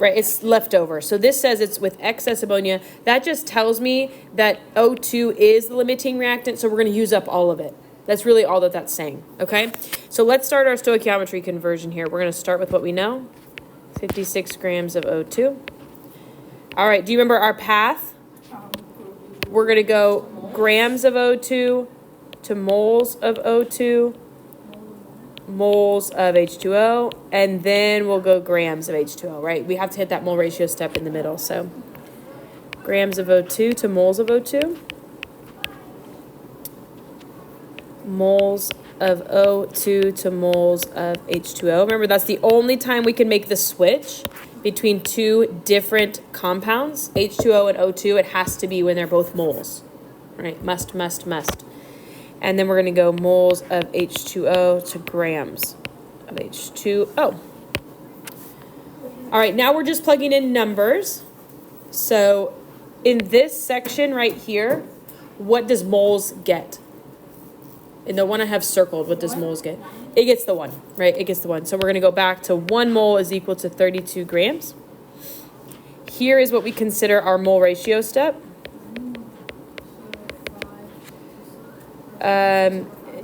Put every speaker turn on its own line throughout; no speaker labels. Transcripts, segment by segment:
right? It's left over. So this says it's with excess ammonia. That just tells me that O2 is the limiting reactant, so we're going to use up all of it. That's really all that that's saying, okay? So let's start our stoichiometry conversion here. We're going to start with what we know, 56 grams of O2. All right, do you remember our path? We're going to go grams of O2 to moles of O2, moles of H2O, and then we'll go grams of H2O, right? We have to hit that mole ratio step in the middle. So grams of O2 to moles of O2, moles of O2 to moles of H2O. Remember, that's the only time we can make the switch between two different compounds, H2O and O2. It has to be when they're both moles, right? Must. And then we're going to go moles of H2O to grams of H2O. All right, now we're just plugging in numbers. So in this section right here, what does moles get? In the one I have circled, what does moles get? It gets the 1, right? It gets the 1. So we're going to go back to 1 mole is equal to 32 grams. Here is what we consider our mole ratio step.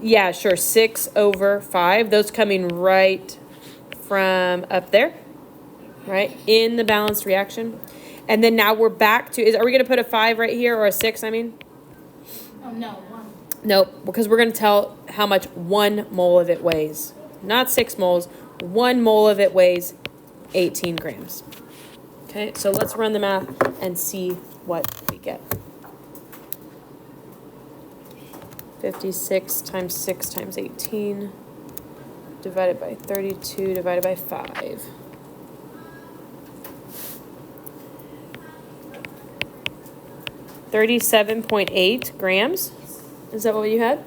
Yeah, sure, 6 over 5. Those coming right from up there, right, in the balanced reaction. And then now we're back to, are we going to put a 5 right here, or a 6, I mean?
Oh, no, 1.
Nope, because we're going to tell how much 1 mole of it weighs. Not 6 moles. 1 mole of it weighs 18 grams. Okay, so let's run the math and see what we get. 56 times 6 times 18 divided by 32 divided by 5. 37.8 grams. Is that what you had?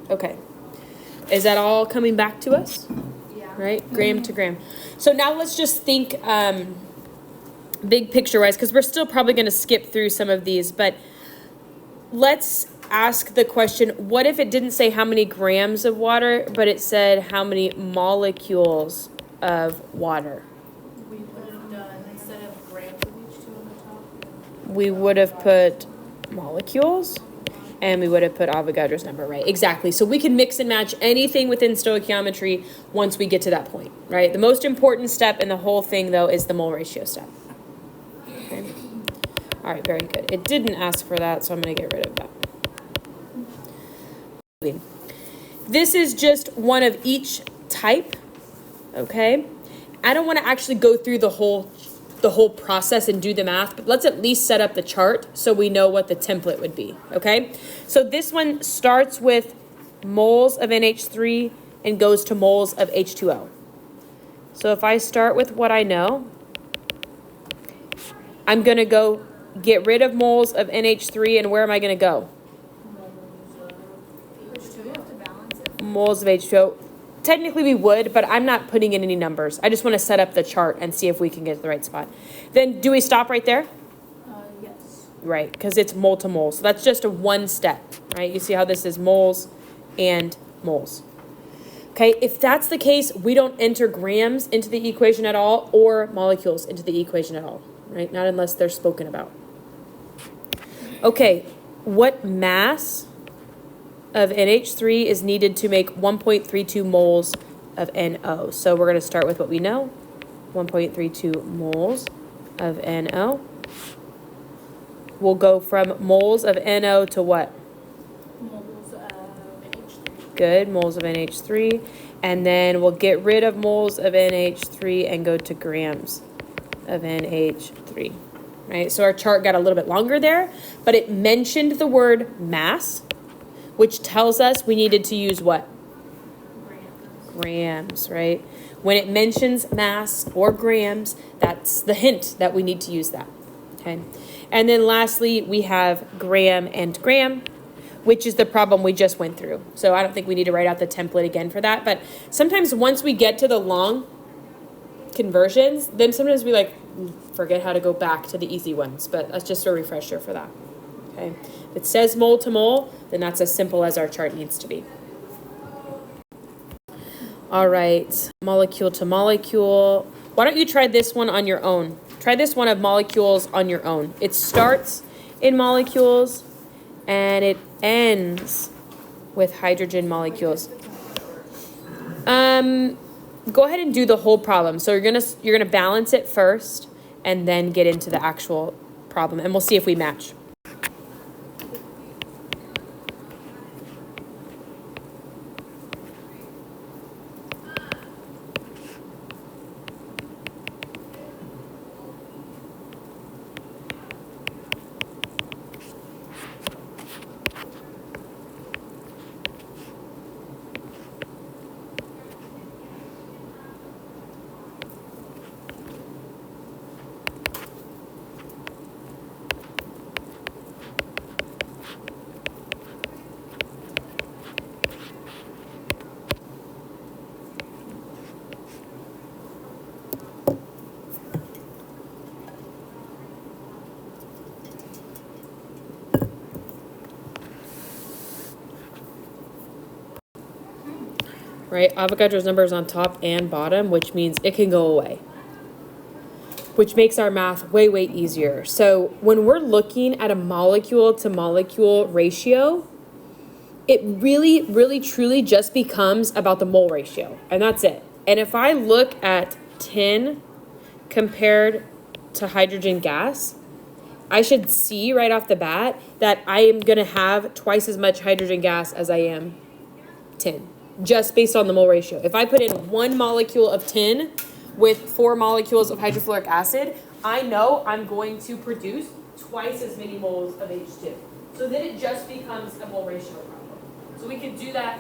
Okay. Is that all coming back to us?
Yeah.
Right? Gram to gram. So now let's just think big picture-wise, because we're still probably going to skip through some of these, but let's ask the question, what if it didn't say how many grams of water, but it said how many molecules of water?
We would have done, instead of grams of each two on the top,
We would have put molecules, and we would have put Avogadro's number, right? Exactly. So we can mix and match anything within stoichiometry once we get to that point, right? The most important step in the whole thing, though, is the mole ratio step. Okay. All right, very good. It didn't ask for that, so I'm going to get rid of that. This is just one of each type, okay? I don't want to actually go through the whole process and do the math, but let's at least set up the chart so we know what the template would be, okay? So this one starts with moles of NH3 and goes to moles of H2O. So if I start with what I know, I'm going to go get rid of moles of NH3, and where am I going to go? Moles of H2O. Technically we would, but I'm not putting in any numbers. I just want to set up the chart and see if we can get to the right spot. Then do we stop right there?
yes.
Right, because it's mole to mole. So that's just a one step, right? You see how this is moles and moles. Okay, if that's the case, we don't enter grams into the equation at all or molecules into the equation at all, right? Not unless they're spoken about. Okay, what mass of NH3 is needed to make 1.32 moles of NO? So we're going to start with what we know, 1.32 moles of NO. We'll go from moles of NO to what?
Moles of NH3.
Good, moles of NH3. And then we'll get rid of moles of NH3 and go to grams of NH3. Right? So our chart got a little bit longer there, but it mentioned the word mass, which tells us we needed to use what? Grams, right? When it mentions mass or grams, that's the hint that we need to use that, okay? And then lastly, we have gram and gram, which is the problem we just went through. So I don't think we need to write out the template again for that, but sometimes once we get to the long conversions, then sometimes we forget how to go back to the easy ones, but that's just a refresher for that, okay? If it says mole to mole, then that's as simple as our chart needs to be. All right, molecule to molecule. Why don't you try this one on your own? Try this one of molecules on your own. It starts in molecules and it ends with hydrogen molecules. Go ahead and do the whole problem. So you're gonna balance it first and then get into the actual problem, and we'll see if we match. Right? Avogadro's number is on top and bottom, which means it can go away, which makes our math way, way easier. So when we're looking at a molecule to molecule ratio, it really, really, truly just becomes about the mole ratio, and that's it. And if I look at tin compared to hydrogen gas, I should see right off the bat that I am going to have twice as much hydrogen gas as I am tin, just based on the mole ratio. If I put in 1 molecule of tin with 4 molecules of hydrofluoric acid, I know I'm going to produce twice as many moles of H2. So then it just becomes a mole ratio problem. So we can do that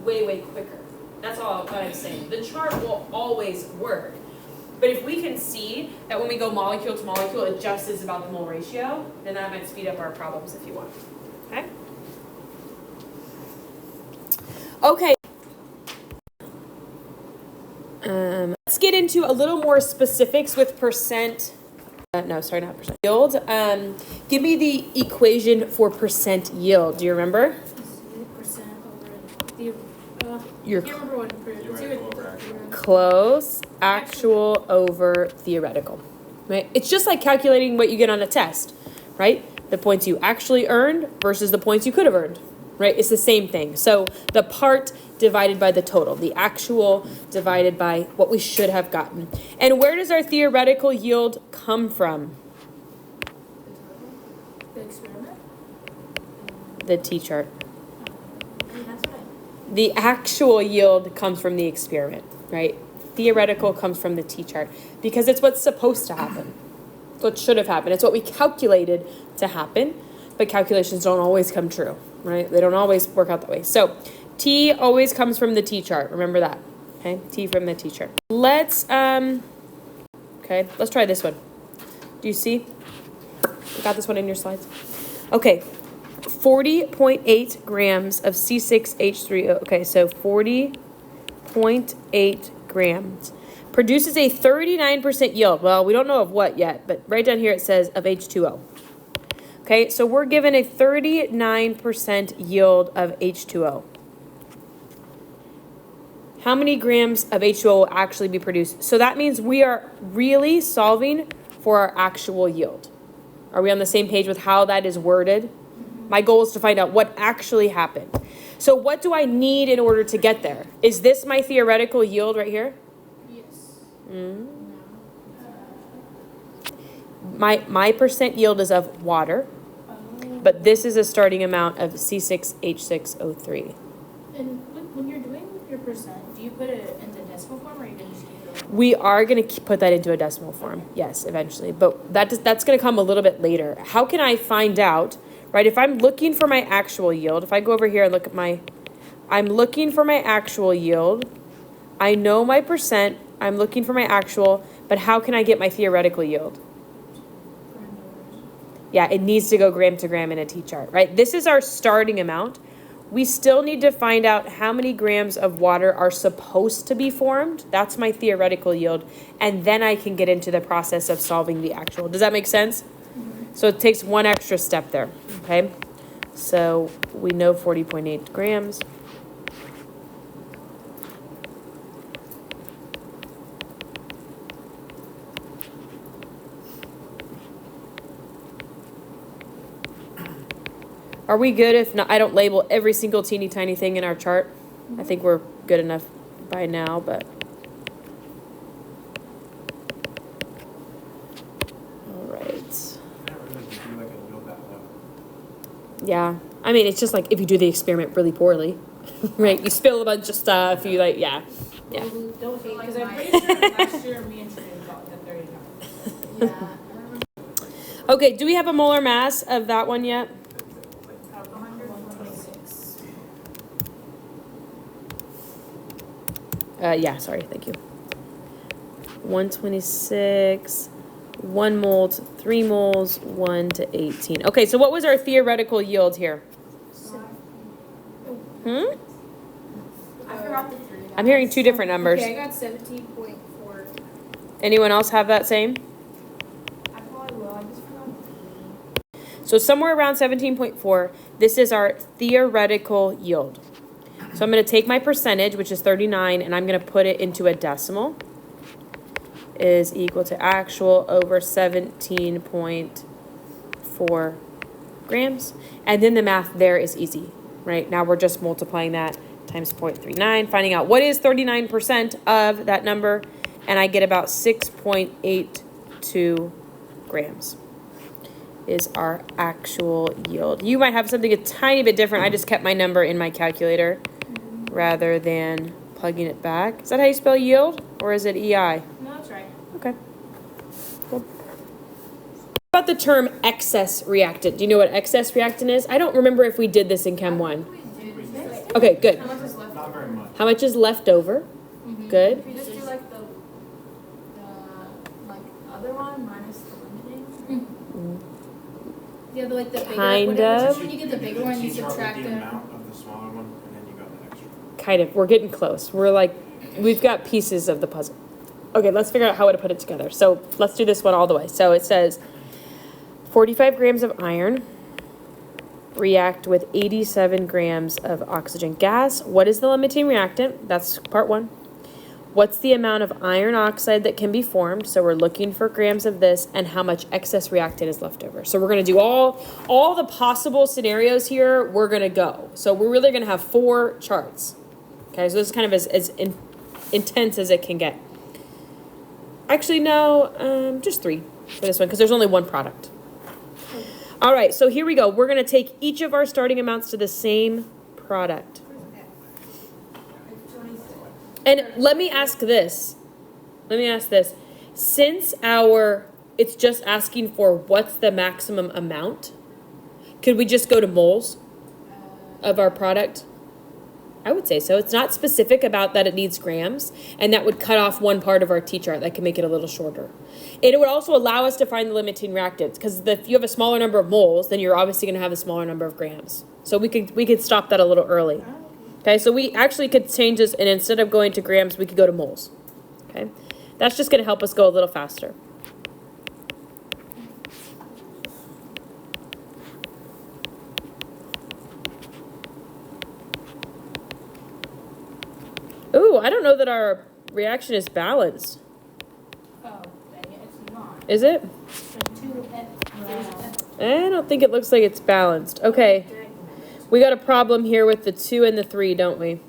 way, way quicker. That's all what I'm saying. The chart will always work. But if we can see that when we go molecule to molecule, it just is about the mole ratio, then that might speed up our problems if you want. Okay? Okay. Let's get into a little more specifics with percent. No, sorry, not percent yield. Give me the equation for percent yield. Do you remember?
Percent over the.
You're
Can't remember what improved.
close. Actual over theoretical. Right? It's just like calculating what you get on a test, right? The points you actually earned versus the points you could have earned. Right? It's the same thing. So the part divided by the total, the actual divided by what we should have gotten. And where does our theoretical yield come from?
The experiment?
The t-chart.
That's what I.
The actual yield comes from the experiment, right? Theoretical comes from the t-chart because it's what's supposed to happen. It's what should have happened. It's what we calculated to happen, but calculations don't always come true, right? They don't always work out that way. So T always comes from the t-chart. Remember that, okay? T from the t-chart. Let's try this one. Do you see? You got this one in your slides? Okay, 40.8 grams of C6H3O. Okay, so 40.8 grams produces a 39% yield. Well, we don't know of what yet, but right down here it says of H2O. Okay, so we're given a 39% yield of H2O. How many grams of H2O will actually be produced? So that means we are really solving for our actual yield. Are we on the same page with how that is worded? My goal is to find out what actually happened. So what do I need in order to get there? Is this my theoretical yield right here?
Yes.
My percent yield is of water, but this is a starting amount of C6H6O3.
And when you're doing your percent, do you put it in the decimal form or are you going to just keep it?
We are going to put that into a decimal form, yes, eventually. But that's going to come a little bit later. How can I find out, right? If I'm looking for my actual yield, if I go over here and look at I'm looking for my actual yield. I know my percent. I'm looking for my actual, but how can I get my theoretical yield? Yeah, it needs to go gram to gram in a t-chart, right? This is our starting amount. We still need to find out how many grams of water are supposed to be formed. That's my theoretical yield. And then I can get into the process of solving the actual. Does that make sense? Mm-hmm. So it takes one extra step there, okay? So we know 40.8 grams. Are we good if not, I don't label every single teeny tiny thing in our chart? I think we're good enough by now, but. All right. Yeah. I mean, it's just like if you do the experiment really poorly, right? You spill a bunch of stuff, you like, yeah. Yeah.
Don't hate, because I'm pretty sure last year me and Trinity got the 39. Yeah.
Okay, do we have a molar mass of that one yet?
126.
Yeah, sorry, thank you. 126, 1 mole to 3 moles, 1 to 18. Okay, so what was our theoretical yield here?
I forgot the 3.
I'm hearing 2 different numbers.
Okay, I got 17.4.
Anyone else have that same?
I probably will. I just forgot the
So somewhere around 17.4, this is our theoretical yield. So I'm going to take my percentage, which is 39, and I'm going to put it into a decimal. Is equal to actual over 17.4 grams. And then the math there is easy, right? Now we're just multiplying that times 0.39, finding out what is 39% of that number, and I get about 6.82 grams is our actual yield. You might have something a tiny bit different. I just kept my number in my calculator rather than plugging it back. Is that how you spell yield, or is it EI?
No, that's right.
Okay. Cool. What about the term excess reactant? Do you know what excess reactant is? I don't remember if we did this in Chem 1. Okay, good.
How much is left?
Not very much.
How much is left over? Good.
We just do like the like other one minus the limiting. Yeah, but like the bigger
Kind
whatever.
of.
When you get the bigger one, you subtract
the
the.
amount of the smaller one, and then you got the extra.
Kind of. We're getting close. We're like, we've got pieces of the puzzle. Okay, let's figure out how to put it together. So let's do this one all the way. So it says 45 grams of iron react with 87 grams of oxygen gas. What is the limiting reactant? That's part 1. What's the amount of iron oxide that can be formed? So we're looking for grams of this, and how much excess reactant is left over. So we're going to do all the possible scenarios here. We're going to go. So we're really going to have 4 charts. Okay, so this is kind of as intense as it can get. Actually, no, just 3 for this one, because there's only 1 product. All right, so here we go. We're going to take each of our starting amounts to the same product. And let me ask this. Since it's just asking for what's the maximum amount, could we just go to moles of our product? I would say so. It's not specific about that it needs grams, and that would cut off one part of our T-chart. That could make it a little shorter. It would also allow us to find the limiting reactants, because if you have a smaller number of moles, then you're obviously going to have a smaller number of grams. So we could stop that a little early. Okay, so we actually could change this, and instead of going to grams, we could go to moles. Okay, that's just going to help us go a little faster. Ooh, I don't know that our reaction is balanced.
Oh, dang it, it's not.
Is it?
There's 2
I don't think it looks like it's balanced. Okay, we got a problem here with the 2 and the 3, don't we?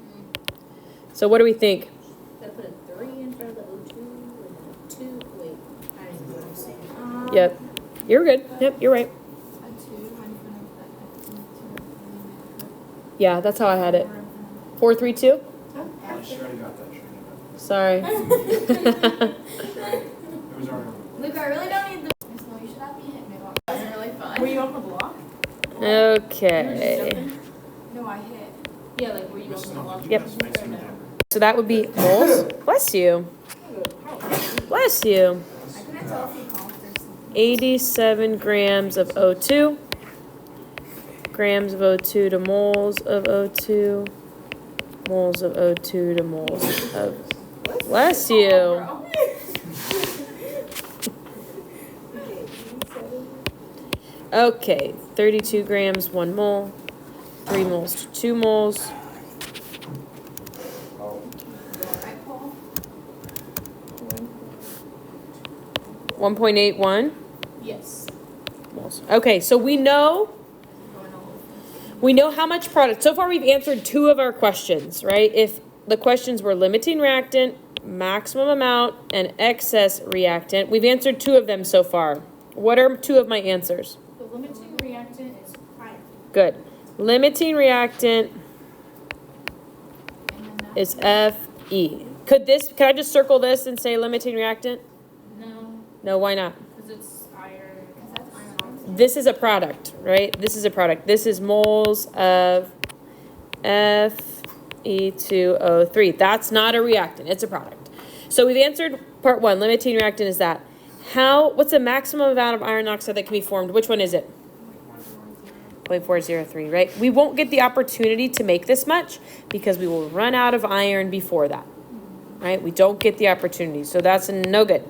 So what do we think?
Gotta put a 3 in front of the O2 and then a 2. Wait, I don't know what I'm saying.
Yep, you're good. Yep, you're right.
A 2 in front of that.
Yeah, that's how I had it. 4, 3, 2?
She already got that.
Sorry.
It was already.
Luke, I really don't need the. So you should have me hit me. That was really fun. Were you on the block?
Okay.
No, I hit. Yeah, like were you on the block?
Yep. So that would be moles. Bless you. Bless you.
I couldn't tell if you coughed or something.
87 grams of O2. Grams of O2 to moles of O2. Moles of O2 to moles of... Bless you. Okay, 32 grams, 1 mole. 3 moles to 2 moles. 1.81
Yes.
moles. Okay, so we know We know how much product. So far we've answered 2 of our questions, right? If the questions were limiting reactant, maximum amount, and excess reactant, we've answered 2 of them so far. What are 2 of my answers?
The limiting reactant is iron.
Good. Limiting reactant
And then that.
is Fe. Could I just circle this and say limiting reactant?
No,
No, why not?
because it's iron. Because that's iron oxide.
This is a product, right? This is a product. This is moles of Fe2O3. That's not a reactant. It's a product. So we've answered part 1. Limiting reactant is that. What's the maximum amount of iron oxide that can be formed? Which one is it? 0.403, right? We won't get the opportunity to make this much because we will run out of iron before that, right? We don't get the opportunity. So that's no good.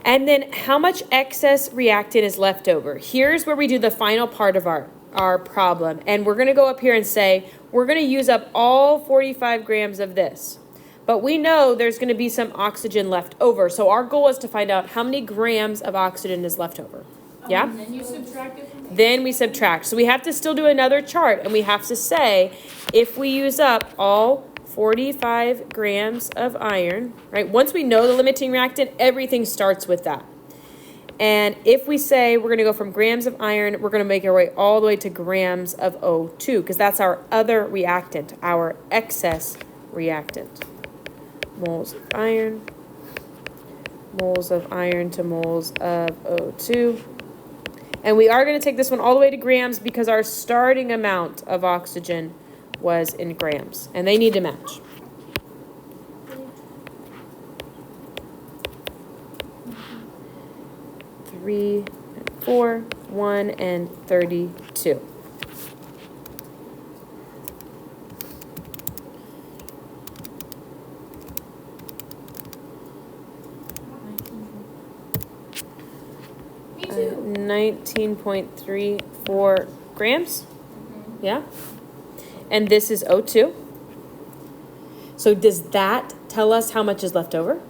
And then how much excess reactant is left over? Here's where we do the final part of our problem. And we're going to go up here and say, we're going to use up all 45 grams of this. But we know there's going to be some oxygen left over. So our goal is to find out how many grams of oxygen is left over. Yeah?
And then you subtract it from.
Then we subtract. So we have to still do another chart. And we have to say, if we use up all 45 grams of iron, right? Once we know the limiting reactant, everything starts with that. And if we say we're going to go from grams of iron, we're going to make our way all the way to grams of O2, because that's our other reactant, our excess reactant. Moles of iron to moles of O2. And we are going to take this one all the way to grams because our starting amount of oxygen was in grams. And they need to match. Three, 4, 1, and 32.
Me too.
19.34 grams. Yeah. And this is O2. So does that tell us how much is left over?
No.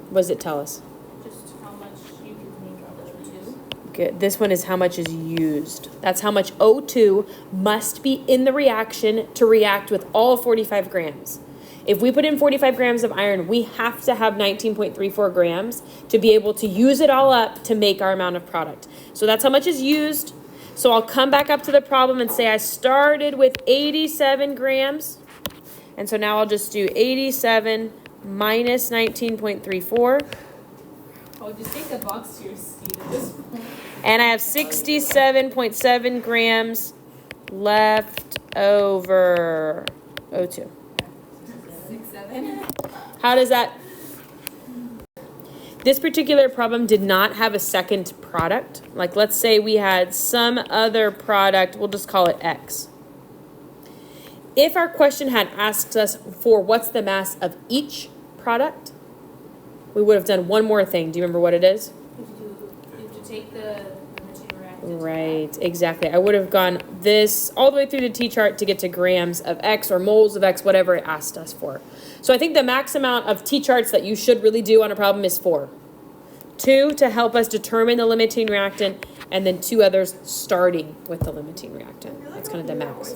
What does it tell us?
Just how much you can make of O2.
Good. This one is how much is used. That's how much O2 must be in the reaction to react with all 45 grams. If we put in 45 grams of iron, we have to have 19.34 grams to be able to use it all up to make our amount of product. So that's how much is used. So I'll come back up to the problem and say I started with 87 grams. And so now I'll just do 87 minus 19.34.
Oh, just take the box to your seat at this point.
And I have 67.7 grams left over O2.
6, 7.
How does that? This particular problem did not have a second product. Like let's say we had some other product, we'll just call it X. If our question had asked us for what's the mass of each product, we would have done one more thing. Do you remember what it is?
You have to take the limiting reactant.
Right, exactly. I would have gone this all the way through the T-chart to get to grams of X or moles of X, whatever it asked us for. So I think the max amount of T-charts that you should really do on a problem is 4. 2 to help us determine the limiting reactant, and then 2 others starting with the limiting reactant. That's kind of the max.